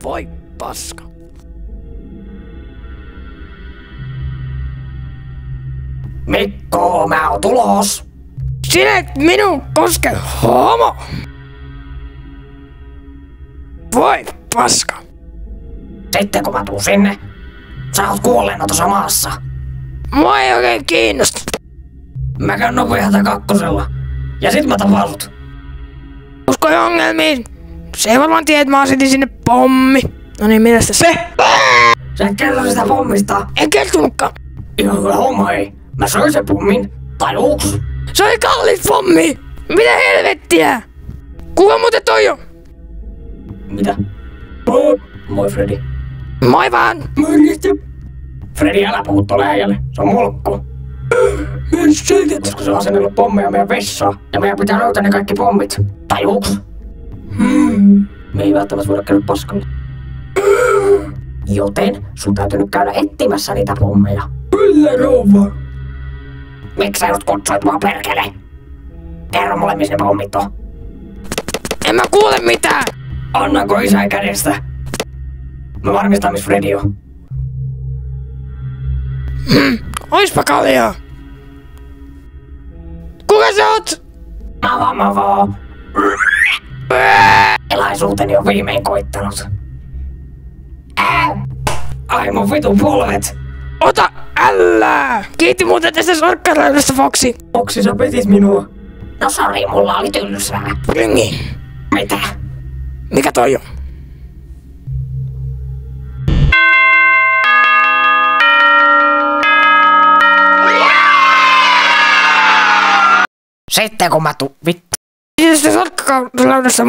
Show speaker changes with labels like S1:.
S1: Voi paska.
S2: Mikko, mä oon tulos.
S1: Sinä et minun koske, homo! Voi paska.
S2: Sitten kun mä tuun sinne, sä oot kuolleena tuossa maassa.
S1: Mua ei oikein kiinnosta.
S2: Mä käyn nopeata kakkosella. Ja sit mä tapaan sut.
S1: Uskoi ongelmiin. Se ei varmaan tiedä, että mä asetin sinne pommi. No niin, mitäs se?
S2: Sä et kerro sitä pommista.
S1: En kertonutkaan.
S2: Ihan hyvä homma ei. Mä söin sen pommin. Tai uks.
S1: Se oli kallis pommi. Mitä helvettiä? Kuka muuten toi on?
S2: Mitä? Moi Freddy.
S1: Moi vaan.
S2: Morjesta. Freddy, älä puhu tolle äijälle. Se on molkku. Koska se on asennellut pommeja meidän vessaan. Ja meidän pitää löytää ne kaikki pommit. Tai uks. Me ei välttämättä voida käydä paskalle. Joten sun täytyy nyt käydä etsimässä niitä pommeja. Kyllä, rouva. Miksi sä just kutsuit mua perkele? Kerro mulle, missä ne pommit on.
S1: En mä kuule mitään.
S2: Annanko isän kädestä? Mä varmistan, missä Freddy on.
S1: Oispa kaljaa. Kuka sä oot?
S2: Mä vaan. Elaisuuteni on viimein koittanut. Ai mun vitun polvet.
S1: Ota ällää! Kiitti muuten tästä sorkkaraidosta, Foxy.
S2: Foxy, sä petit minua. No sori, mulla oli tylsää.
S1: Ringi.
S2: Mitä?
S1: Mikä toi on?
S2: Sitten kun mä vittu.
S1: Mitä sitä sorkkaraidasta